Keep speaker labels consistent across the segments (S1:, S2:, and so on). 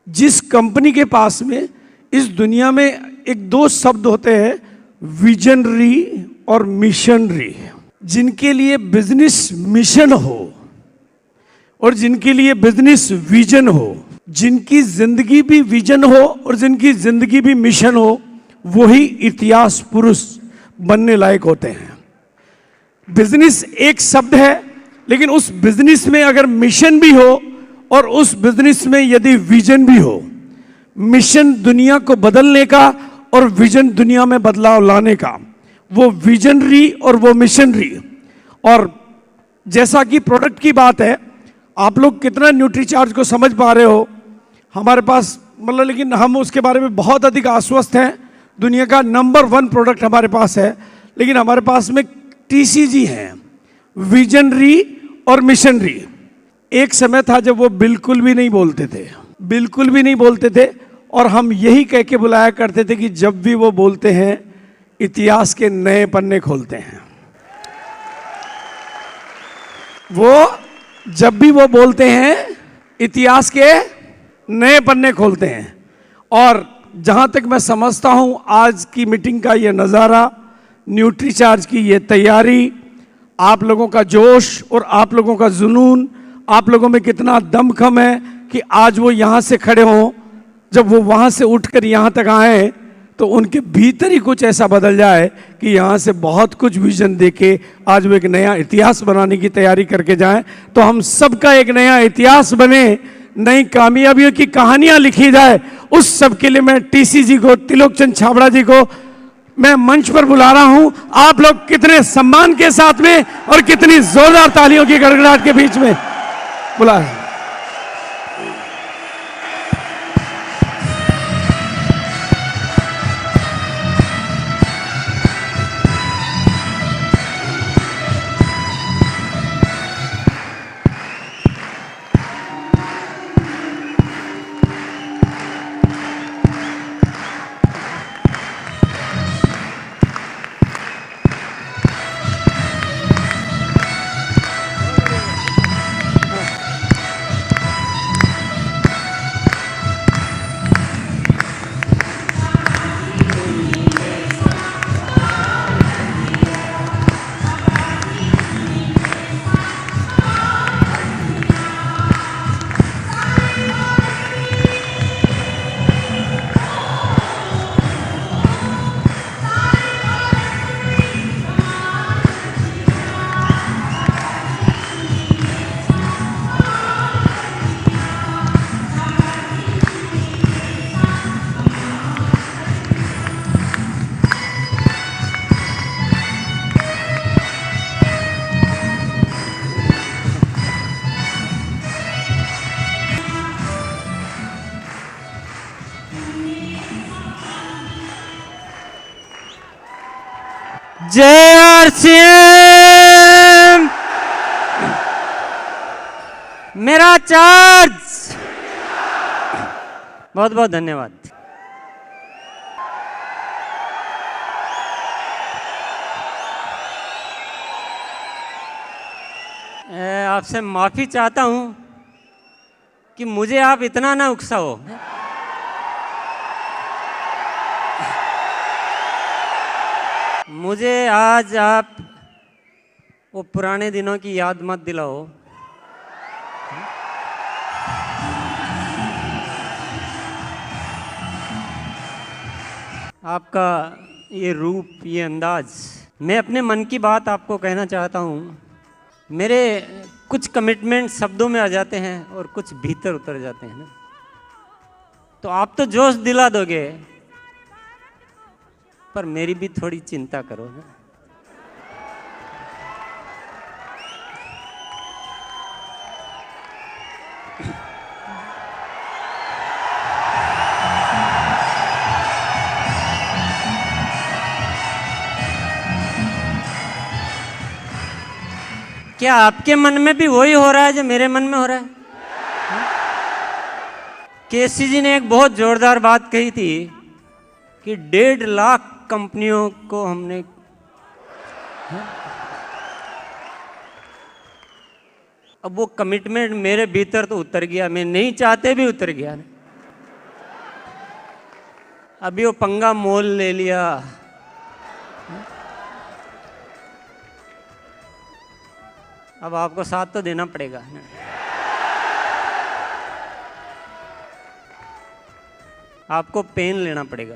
S1: जिस कंपनी के पास में इस दुनिया में एक दो शब्द होते हैं, विजनरी और मिशनरी, जिनके लिए बिजनेस मिशन हो और जिनके लिए बिजनेस विजन हो, जिनकी जिंदगी भी विजन हो और जिनकी जिंदगी भी मिशन हो, वही इतिहास पुरुष बनने लायक होते हैं। बिजनेस एक शब्द है, लेकिन उस बिजनेस में अगर मिशन भी हो और उस बिजनेस में यदि विजन भी हो, मिशन दुनिया को बदलने का और विजन दुनिया में बदलाव लाने का, वो विजनरी और वो मिशनरी। और जैसा कि प्रोडक्ट की बात है, आप लोग कितना न्यूट्रीचार्ज को समझ पा रहे हो हमारे पास, मतलब, लेकिन हम उसके बारे में बहुत अधिक आश्वस्त हैं। दुनिया का नंबर 1 प्रोडक्ट हमारे पास है, लेकिन हमारे पास में टीसीजी है, विजनरी और मिशनरी। एक समय था जब वो बिल्कुल भी नहीं बोलते थे, बिल्कुल भी नहीं बोलते थे, और हम यही कह के बुलाया करते थे कि जब भी वो बोलते हैं इतिहास के नए पन्ने खोलते हैं। वो जब भी वो बोलते हैं इतिहास के नए पन्ने खोलते हैं। और जहां तक मैं समझता हूं, आज की मीटिंग का ये नज़ारा, न्यूट्रीचार्ज की ये तैयारी, आप लोगों का जोश और आप लोगों का जुनून, आप लोगों में कितना दमखम है कि आज वो यहां से खड़े हों। जब वो वहां से उठकर यहां तक आए तो उनके भीतर ही कुछ ऐसा बदल जाए कि यहाँ से बहुत कुछ विजन देके आज वो एक नया इतिहास बनाने की तैयारी करके जाएं। तो हम सबका एक नया इतिहास बने, नई कामयाबियों की कहानियां लिखी जाए, उस सब के लिए मैं टीसी जी को, त्रिलोक चंद छाबड़ा जी को मैं मंच पर बुला रहा हूं। आप लोग कितने सम्मान के साथ में और कितनी जोरदार तालियों की गड़गड़ाहट के बीच में बुला रहे हैं।
S2: जय आरसीएम, मेरा चार्ज। बहुत बहुत धन्यवाद। आपसे माफी चाहता हूं कि मुझे आप इतना ना उकसाओ। मुझे आज आप वो पुराने दिनों की याद मत दिलाओ। आपका ये रूप, ये अंदाज, मैं अपने मन की बात आपको कहना चाहता हूँ। मेरे कुछ कमिटमेंट शब्दों में आ जाते हैं और कुछ भीतर उतर जाते हैं ना, तो आप तो जोश दिला दोगे, पर मेरी भी थोड़ी चिंता करो ना। क्या आपके मन में भी वही हो रहा है जो मेरे मन में हो रहा है? केसी जी ने एक बहुत जोरदार बात कही थी कि 1.5 लाख कंपनियों को हमने, अब वो कमिटमेंट मेरे भीतर तो उतर गया, मैं नहीं चाहते भी उतर गया। अभी वो पंगा मोल ले लिया। अब आपको साथ तो देना पड़ेगा। आपको पेन लेना पड़ेगा।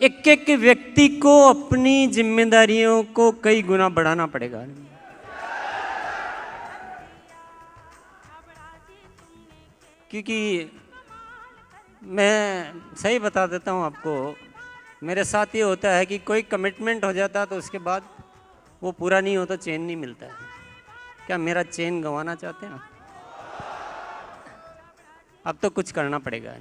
S2: एक एक व्यक्ति को अपनी जिम्मेदारियों को कई गुना बढ़ाना पड़ेगा। क्योंकि मैं सही बता देता हूँ आपको, मेरे साथ ये होता है कि कोई कमिटमेंट हो जाता है तो उसके बाद वो पूरा नहीं होता, चैन नहीं मिलता है। क्या मेरा चैन गंवाना चाहते हैं? अब तो कुछ करना पड़ेगा।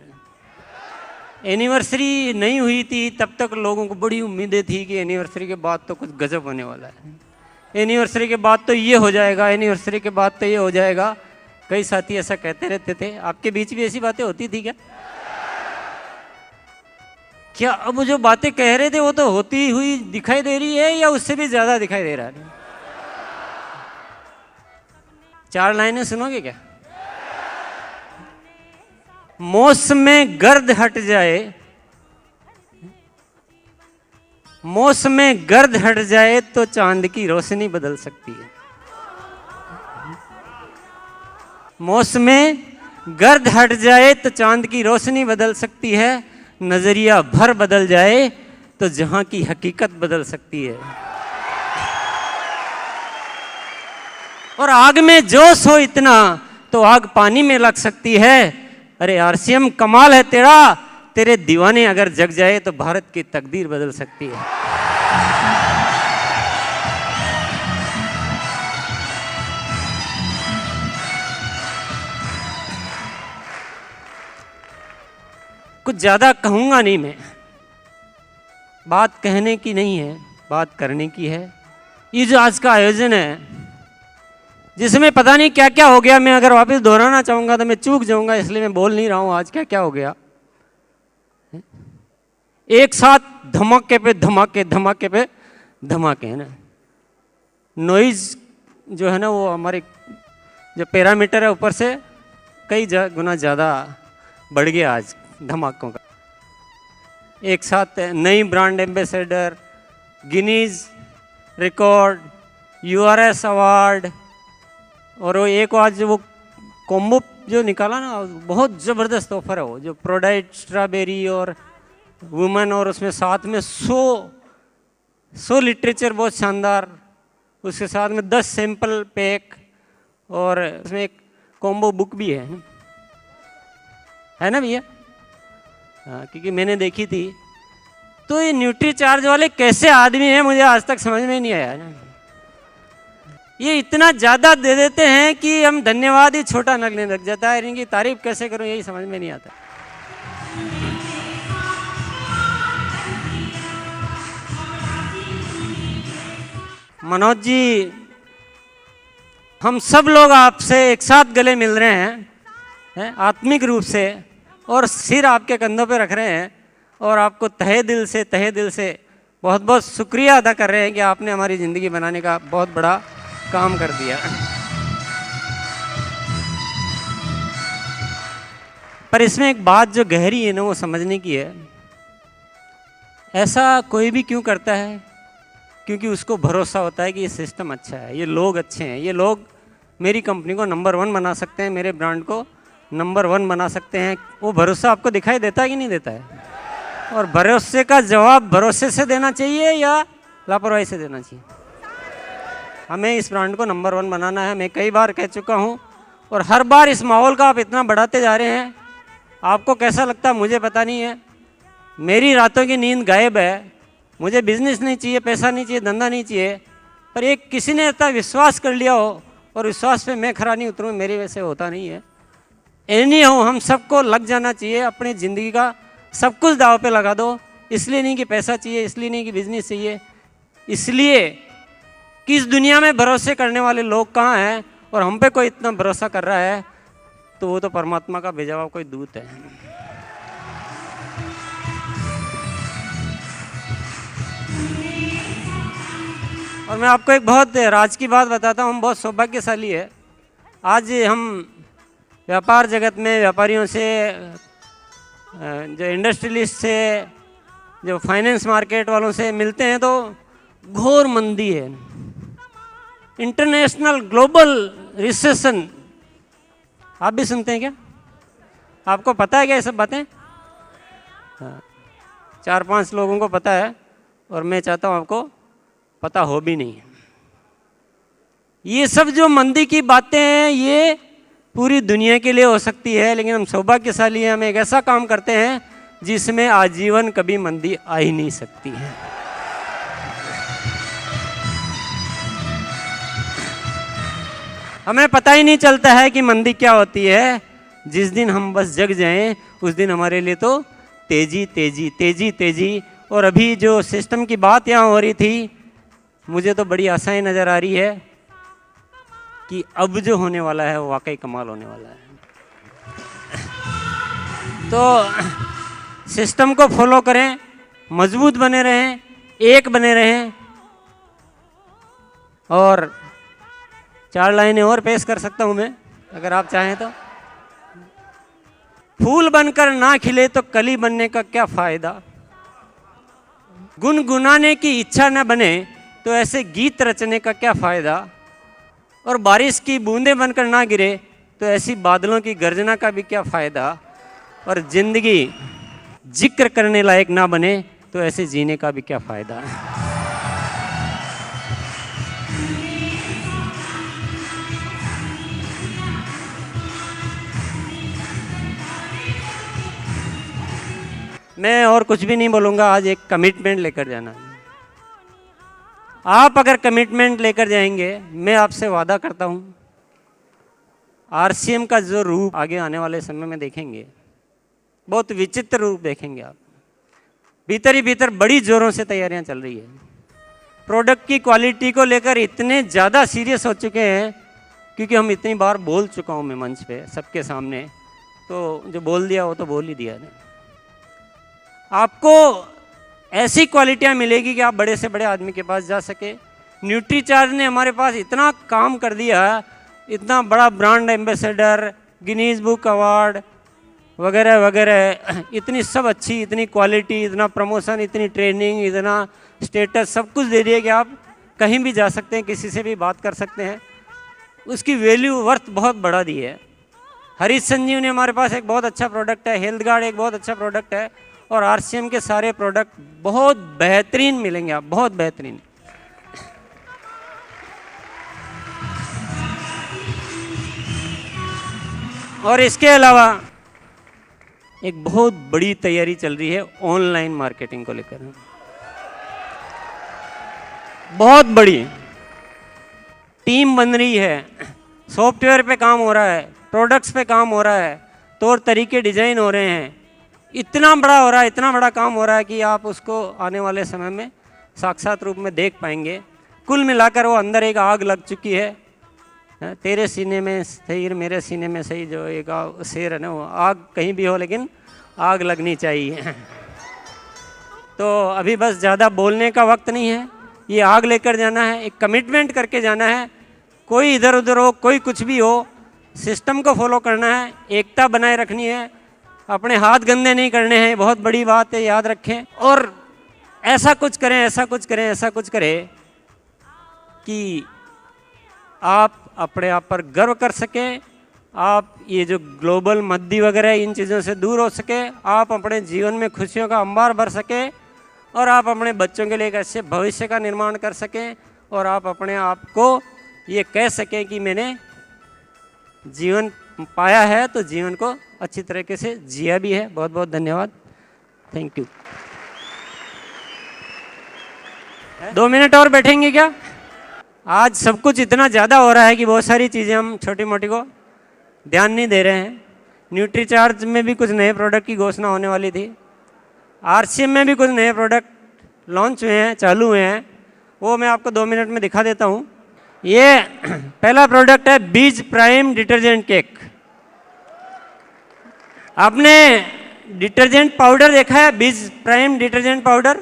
S2: एनिवर्सरी नहीं हुई थी तब तक लोगों को बड़ी उम्मीदें थी कि एनिवर्सरी के बाद तो कुछ गजब होने वाला है, एनिवर्सरी के बाद तो ये हो जाएगा, एनिवर्सरी के बाद तो ये हो जाएगा। कई साथी ऐसा कहते रहते थे। आपके बीच भी ऐसी बातें होती थी क्या? क्या अब जो बातें कह रहे थे वो तो होती हुई दिखाई दे रही है या उससे भी ज्यादा दिखाई दे रहा है? 4 लाइनें सुनोगे क्या? मौसम गर्द हट जाए, मौसम गर्द हट जाए तो चांद की रोशनी बदल सकती है। मौसम गर्द हट जाए तो चांद की रोशनी बदल सकती है। नजरिया भर बदल जाए तो जहां की हकीकत बदल सकती है। और आग में जोश हो इतना तो आग पानी में लग सकती है। अरे आरसीएम कमाल है तेरा, तेरे दीवाने अगर जग जाए तो भारत की तकदीर बदल सकती है। कुछ ज्यादा कहूंगा नहीं मैं, बात कहने की नहीं है, बात करने की है। ये जो आज का आयोजन है जिसमें पता नहीं क्या क्या हो गया, मैं अगर वापस दोहराना चाहूंगा तो मैं चूक जाऊंगा, इसलिए मैं बोल नहीं रहा हूं आज क्या क्या हो गया। एक साथ धमाके पे धमाके, धमाके पे धमाके, है ना। नॉइज जो है ना वो हमारे जो पैरामीटर है ऊपर से कई गुना ज़्यादा बढ़ गया आज धमाकों का। एक साथ नई brand ambassador, Guinness record, URS award, और वो एक आज वो कॉम्बो जो निकाला ना, बहुत ज़बरदस्त ऑफर है वो, जो प्रोडाइट स्ट्रॉबेरी और वुमेन, और उसमें साथ में 100 लिटरेचर बहुत शानदार, उसके साथ में 10 सैंपल पैक, और उसमें एक कॉम्बो बुक भी है ना भैया? हाँ, क्योंकि मैंने देखी थी। तो ये न्यूट्री चार्ज वाले कैसे आदमी हैं मुझे आज तक समझ में नहीं आया ना। ये इतना ज़्यादा दे देते हैं कि हम धन्यवाद ही छोटा लगने लग जाता है। इनकी तारीफ कैसे करूं यही समझ में नहीं आता। मनोज जी, हम सब लोग आपसे एक साथ गले मिल रहे हैं आत्मिक रूप से, और सिर आपके कंधों पे रख रहे हैं, और आपको तहे दिल से बहुत बहुत शुक्रिया अदा कर रहे हैं कि आपने हमारी ज़िंदगी बनाने का बहुत बड़ा काम कर दिया। पर इसमें एक बात जो गहरी है ना वो समझने की है। ऐसा कोई भी क्यों करता है? क्योंकि उसको भरोसा होता है कि ये सिस्टम अच्छा है, ये लोग अच्छे हैं, ये लोग मेरी कंपनी को नंबर 1 बना सकते हैं, मेरे ब्रांड को नंबर 1 बना सकते हैं। वो भरोसा आपको दिखाई देता है कि नहीं देता है? और भरोसे का जवाब भरोसे से देना चाहिए या लापरवाही से देना चाहिए? हमें इस ब्रांड को नंबर 1 बनाना है। मैं कई बार कह चुका हूँ, और हर बार इस माहौल का आप इतना बढ़ाते जा रहे हैं। आपको कैसा लगता है मुझे पता नहीं है। मेरी रातों की नींद गायब है। मुझे बिजनेस नहीं चाहिए, पैसा नहीं चाहिए, धंधा नहीं चाहिए, पर एक किसी ने इतना विश्वास कर लिया हो और विश्वास पे मैं खरा नहीं उतरूँ, मेरे वैसे होता नहीं है। एनी हो, हम सबको लग जाना चाहिए। अपनी ज़िंदगी का सब कुछ दाव पे लगा दो। इसलिए नहीं कि पैसा चाहिए, इसलिए नहीं कि बिजनेस चाहिए, इसलिए कि इस दुनिया में भरोसे करने वाले लोग कहाँ हैं, और हम पे कोई इतना भरोसा कर रहा है तो वो तो परमात्मा का भेजा हुआ कोई दूत है। और मैं आपको एक बहुत राज की बात बताता हूँ, हम बहुत सौभाग्यशाली है। आज हम व्यापार जगत में व्यापारियों से जो इंडस्ट्रियलिस्ट से, जो फाइनेंस मार्केट वालों से मिलते हैं तो घोर मंदी है, इंटरनेशनल ग्लोबल रिसेशन। आप भी सुनते हैं क्या? आपको पता है क्या ये सब बातें? हाँ, 4-5 लोगों को पता है और मैं चाहता हूँ आपको पता हो भी नहीं। ये सब जो मंदी की बातें हैं ये पूरी दुनिया के लिए हो सकती है, लेकिन हम सौभाग्यशाली हैं, हम एक ऐसा काम करते हैं जिसमें आजीवन कभी मंदी आ ही नहीं सकती है। हमें पता ही नहीं चलता है कि मंदी क्या होती है। जिस दिन हम बस जग जाएं उस दिन हमारे लिए तो तेजी तेजी तेजी तेजी। और अभी जो सिस्टम की बात यहाँ हो रही थी, मुझे तो बड़ी आशाएं नज़र आ रही है कि अब जो होने वाला है वो वाकई कमाल होने वाला है। तो सिस्टम को फॉलो करें, मजबूत बने रहें, एक बने रहें। और 4 लाइनें और पेश कर सकता हूं मैं, अगर आप चाहें तो। फूल बनकर ना खिले तो कली बनने का क्या फायदा, गुनगुनाने की इच्छा न बने तो ऐसे गीत रचने का क्या फायदा, और बारिश की बूंदें बनकर ना गिरे तो ऐसी बादलों की गर्जना का भी क्या फायदा, और जिंदगी जिक्र करने लायक ना बने तो ऐसे जीने का भी क्या फायदा। मैं और कुछ भी नहीं बोलूँगा, आज एक कमिटमेंट लेकर जाना है। आप अगर कमिटमेंट लेकर जाएंगे, मैं आपसे वादा करता हूँ आरसीएम का जो रूप आगे आने वाले समय में देखेंगे, बहुत विचित्र रूप देखेंगे आप। भीतर ही भीतर बड़ी जोरों से तैयारियां चल रही है। प्रोडक्ट की क्वालिटी को लेकर इतने ज़्यादा सीरियस हो चुके हैं, क्योंकि हम इतनी बार बोल चुका हूँ मैं मंच पे सबके सामने, तो जो बोल दिया वो तो बोल ही दिया है। आपको ऐसी क्वालिटियाँ मिलेगी कि आप बड़े से बड़े आदमी के पास जा सके। न्यूट्रीचार्ज ने हमारे पास इतना काम कर दिया, इतना बड़ा brand ambassador, Guinness book award वगैरह वगैरह, इतनी सब अच्छी, इतनी क्वालिटी, इतना प्रमोशन, इतनी ट्रेनिंग, इतना स्टेटस, सब कुछ दे दिया कि आप कहीं भी जा सकते हैं, किसी से भी बात कर सकते हैं। उसकी वैल्यू वर्थ बहुत बढ़ा दी है। हरीश संजीवनी हमारे पास एक बहुत अच्छा प्रोडक्ट है, हेल्थ गार्ड एक बहुत अच्छा प्रोडक्ट है, और आरसीएम के सारे प्रोडक्ट बहुत बेहतरीन मिलेंगे आप, बहुत बेहतरीन। और इसके अलावा एक बहुत बड़ी तैयारी चल रही है ऑनलाइन मार्केटिंग को लेकर, बहुत बड़ी टीम बन रही है, सॉफ्टवेयर पे काम हो रहा है, प्रोडक्ट्स पे काम हो रहा है, तौर तरीके डिजाइन हो रहे हैं, इतना बड़ा हो रहा है, इतना बड़ा काम हो रहा है कि आप उसको आने वाले समय में साक्षात रूप में देख पाएंगे। कुल मिलाकर वो अंदर एक आग लग चुकी है। तेरे सीने में सही मेरे सीने में सही, जो एक शेर है ना, वो आग कहीं भी हो लेकिन आग लगनी चाहिए। तो अभी बस ज़्यादा बोलने का वक्त नहीं है, ये आग लेकर जाना है, एक कमिटमेंट करके जाना है। कोई इधर उधर हो, कोई कुछ भी हो, सिस्टम को फॉलो करना है, एकता बनाए रखनी है, अपने हाथ गंदे नहीं करने हैं, बहुत बड़ी बात है, याद रखें। और ऐसा कुछ करें, ऐसा कुछ करें, ऐसा कुछ करें कि आप अपने आप पर गर्व कर सकें, आप ये जो ग्लोबल मंदी वगैरह इन चीज़ों से दूर हो सके, आप अपने जीवन में खुशियों का अंबार भर सकें, और आप अपने बच्चों के लिए एक अच्छे भविष्य का निर्माण कर सकें, और आप अपने आप को ये कह सकें कि मैंने जीवन पाया है तो जीवन को अच्छी तरीके से जिया भी है। बहुत बहुत धन्यवाद, थैंक यू। 2 मिनट और बैठेंगे क्या? आज सब कुछ इतना ज़्यादा हो रहा है कि बहुत सारी चीज़ें हम छोटी मोटी को ध्यान नहीं दे रहे हैं। न्यूट्रीचार्ज में भी कुछ नए प्रोडक्ट की घोषणा होने वाली थी, आरसीएम में भी कुछ नए प्रोडक्ट लॉन्च हुए हैं, चालू हुए हैं, वो मैं आपको 2 मिनट में दिखा देता हूँ। ये पहला प्रोडक्ट है बीज प्राइम डिटर्जेंट केक। आपने डिटर्जेंट पाउडर देखा है? बीज प्राइम डिटर्जेंट पाउडर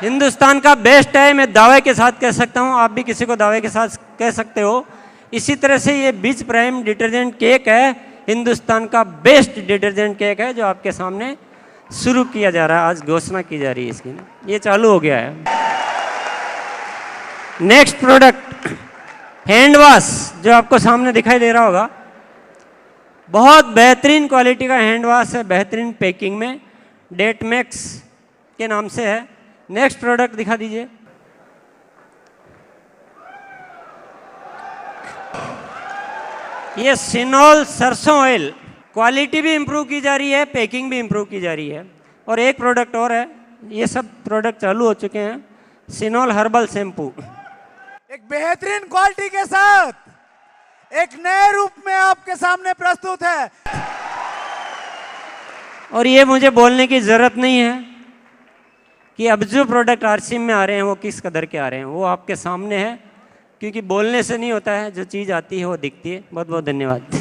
S2: हिंदुस्तान का बेस्ट है, मैं दावे के साथ कह सकता हूँ, आप भी किसी को दावे के साथ कह सकते हो। इसी तरह से ये बीज प्राइम डिटर्जेंट केक है, हिंदुस्तान का बेस्ट डिटर्जेंट केक है जो आपके सामने शुरू किया जा रहा है, आज घोषणा की जा रही है इसकी, ये चालू हो गया है। नेक्स्ट प्रोडक्ट हैंड वॉश, जो आपको सामने दिखाई दे रहा होगा, बहुत बेहतरीन क्वालिटी का हैंड वॉश है, बेहतरीन पैकिंग में, डेट मैक्स के नाम से है। नेक्स्ट प्रोडक्ट दिखा दीजिए। ये सिनोल सरसों ऑयल, क्वालिटी भी इंप्रूव की जा रही है, पैकिंग भी इंप्रूव की जा रही है। और एक प्रोडक्ट और है, ये सब प्रोडक्ट चालू हो चुके हैं, सिनोल हर्बल शैम्पू,
S3: एक बेहतरीन क्वालिटी के साथ एक नए रूप में आपके सामने प्रस्तुत है।
S2: और ये मुझे बोलने की जरूरत नहीं है कि अब जो प्रोडक्ट आरसीएम में आ रहे हैं वो किस कदर के आ रहे हैं, वो आपके सामने है, क्योंकि बोलने से नहीं होता है, जो चीज़ आती है वो दिखती है। बहुत बहुत धन्यवाद।